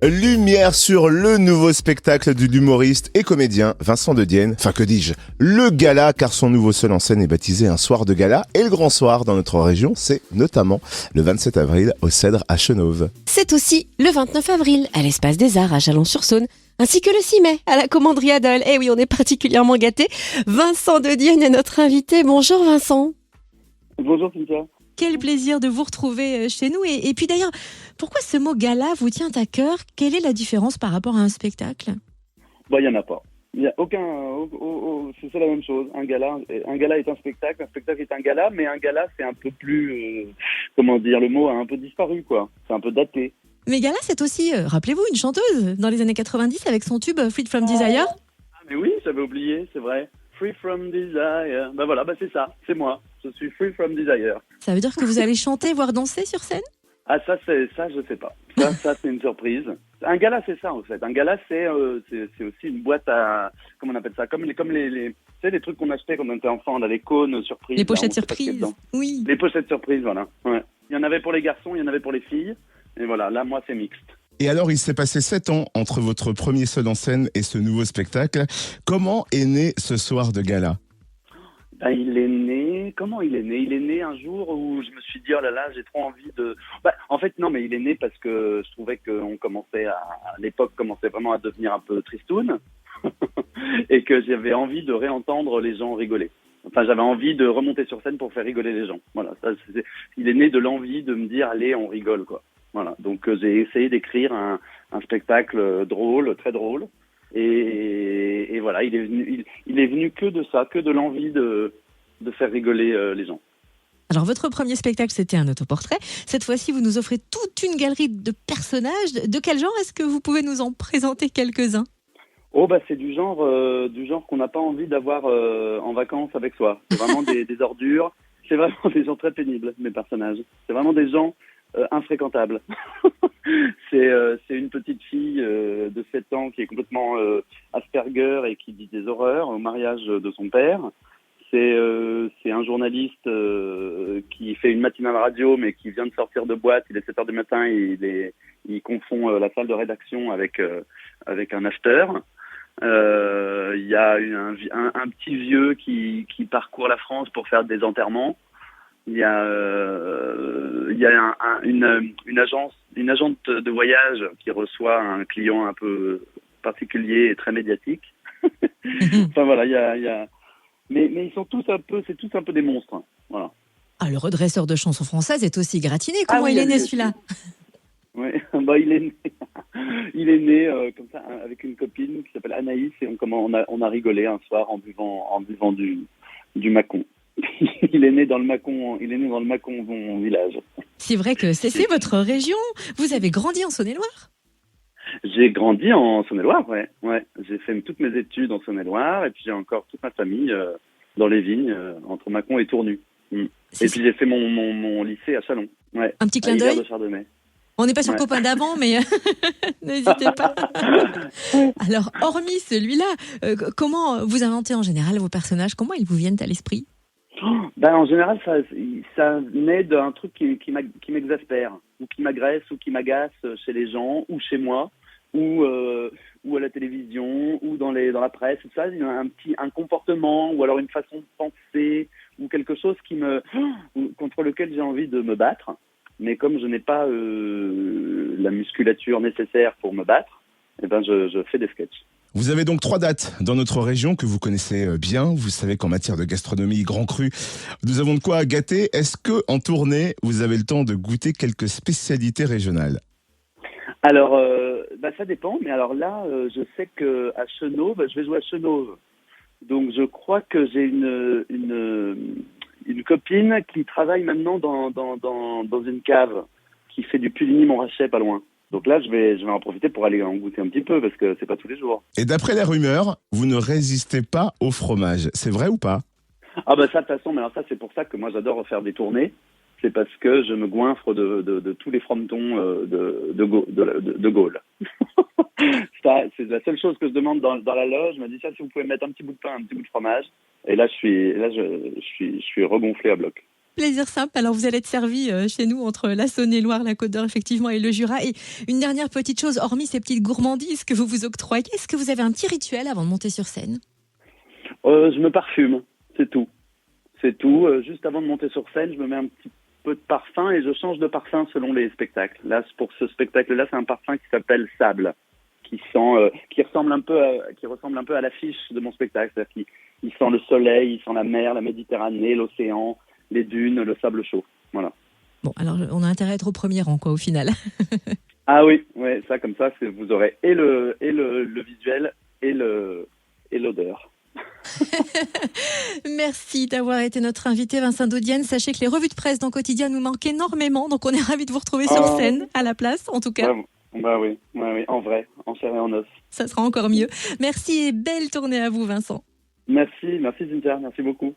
Lumière sur le nouveau spectacle de l'humoriste et comédien Vincent De Dienne. Enfin, que dis-je, le gala, car son nouveau seul en scène est baptisé Un soir de gala. Et le grand soir dans notre région, c'est notamment le 27 avril au Cèdre à Chenôve. C'est aussi le 29 avril à l'Espace des Arts à Chalon-sur-Saône, ainsi que le 6 mai à la Commanderie Adol. Eh oui, on est particulièrement gâtés. Vincent De Dienne est notre invité. Bonjour Vincent. Bonjour Cynthia. Quel plaisir de vous retrouver chez nous. Et puis d'ailleurs, pourquoi ce mot gala vous tient à cœur? Quelle est la différence par rapport à un spectacle? Il n'y en a pas. Il n'y a aucun. C'est la même chose. Un gala est un spectacle est un gala, mais un gala c'est un peu plus. Comment dire, le mot a un peu disparu, quoi. C'est un peu daté. Mais gala, c'est aussi, rappelez-vous, une chanteuse dans les années 90 avec son tube Free From Desire. Ah, mais oui, j'avais oublié, c'est vrai. Free From Desire. Voilà, c'est ça, c'est moi. Je suis Free From Desire. Ça veut dire que vous allez chanter, voire danser sur scène? Ah, ça, je sais pas. Ça, c'est une surprise. Un gala, c'est ça, en fait. Un gala, c'est aussi une boîte à, comment on appelle ça? Comme les tu sais, les trucs qu'on achetait quand on était enfant, là, les cônes surprises. Les pochettes surprises. Oui. Les pochettes surprises, voilà. Ouais. Il y en avait pour les garçons, il y en avait pour les filles. Et voilà, là, moi, c'est mixte. Et alors, il s'est passé 7 ans entre votre premier seul en scène et ce nouveau spectacle. Comment est né ce soir de gala? Il est né. Comment il est né? Il est né un jour où je me suis dit, oh là là, j'ai trop envie de. En fait, non, mais il est né parce que je trouvais qu'on commençait à l'époque, commençait vraiment à devenir un peu tristoun. Et que j'avais envie de réentendre les gens rigoler. Enfin, j'avais envie de remonter sur scène pour faire rigoler les gens. Voilà. Il est né de l'envie de me dire, allez, on rigole, quoi. Voilà. Donc, j'ai essayé d'écrire un spectacle drôle, très drôle. Et voilà, il est venu que de ça, que de l'envie de faire rigoler les gens. Alors, votre premier spectacle, c'était un autoportrait. Cette fois-ci, vous nous offrez toute une galerie de personnages. De quel genre est-ce que vous pouvez nous en présenter quelques-uns? Oh, c'est du genre qu'on n'a pas envie d'avoir en vacances avec soi. C'est vraiment des ordures. C'est vraiment des gens très pénibles, mes personnages. C'est vraiment des gens infréquentables. C'est une petite fille de 7 ans qui est complètement Asperger et qui dit des horreurs au mariage de son père. C'est un journaliste qui fait une matinale radio mais qui vient de sortir de boîte. Il est 7 heures du matin et il confond la salle de rédaction avec un acheteur. Il y a un petit vieux qui parcourt la France pour faire des enterrements. Il y a une agente de voyage qui reçoit un client un peu particulier et très médiatique. Enfin voilà, il y a mais ils sont tous c'est tous un peu des monstres. Voilà. Ah, le redresseur de chansons françaises est aussi gratiné. Comment il est né celui-là? Oui, il est né comme ça avec une copine qui s'appelle Anaïs et on a rigolé un soir en buvant du Mâcon. Il est né dans le Mâcon village. C'est vrai que c'est votre région. Vous avez grandi en Saône-et-Loire? J'ai grandi en Saône-et-Loire, ouais. J'ai fait toutes mes études en Saône-et-Loire et puis j'ai encore toute ma famille dans les vignes entre Mâcon et Tournu. Et puis j'ai fait mon lycée à Chalon. Ouais. Un petit clin d'œil. De On n'est pas sur copain d'avant, mais n'hésitez pas. Alors, hormis celui-là, comment vous inventez en général vos personnages? Comment ils vous viennent à l'esprit? En général, ça naît d'un truc qui m'exaspère, ou qui m'agresse, ou qui m'agace chez les gens, ou chez moi, ou à la télévision, ou dans la presse, tout ça. Il y a un comportement, ou alors une façon de penser, ou quelque chose contre lequel j'ai envie de me battre. Mais comme je n'ai pas la musculature nécessaire pour me battre, je fais des sketchs. Vous avez donc 3 dates dans notre région que vous connaissez bien. Vous savez qu'en matière de gastronomie grand cru, nous avons de quoi gâter. Est-ce que en tournée, vous avez le temps de goûter quelques spécialités régionales? Alors, ça dépend. Mais alors là, je sais que à Chenôve, je vais jouer à Chenôve. Donc, je crois que j'ai une copine qui travaille maintenant dans une cave qui fait du Puligny-Montrachet pas loin. Donc là, je vais en profiter pour aller en goûter un petit peu parce que c'est pas tous les jours. Et d'après les rumeurs, vous ne résistez pas au fromage. C'est vrai ou pas? Ah ça de toute façon, mais alors ça c'est pour ça que moi j'adore faire des tournées. C'est parce que je me goinfre de tous les fromentons de Gaulle. Ça, c'est la seule chose que je demande dans la loge. Je me dis ça, si vous pouvez mettre un petit bout de pain, un petit bout de fromage. Et là je suis regonflé à bloc. Plaisir simple. Alors vous allez être servi chez nous entre la Saône-et-Loire, la Côte d'Or effectivement et le Jura. Et une dernière petite chose, hormis ces petites gourmandises que vous vous octroyez, est-ce que vous avez un petit rituel avant de monter sur scène? Je me parfume, c'est tout. C'est tout. Juste avant de monter sur scène, je me mets un petit peu de parfum et je change de parfum selon les spectacles. Là, pour ce spectacle-là, c'est un parfum qui s'appelle Sable, qui ressemble un peu à l'affiche de mon spectacle. C'est-à-dire qu'il sent le soleil, il sent la mer, la Méditerranée, l'océan, les dunes, le sable chaud. Voilà. Bon, alors on a intérêt à être au premier rang, quoi, au final. Ah oui, ouais, ça comme ça, vous aurez et le visuel et l'odeur. Merci d'avoir été notre invité, Vincent Daudienne. Sachez que les revues de presse dans Quotidien nous manquent énormément, donc on est ravis de vous retrouver sur scène, à la place, en tout cas. Bah oui, en vrai, en chair et en os. Ça sera encore mieux. Merci et belle tournée à vous, Vincent. Merci Cynthia, merci beaucoup.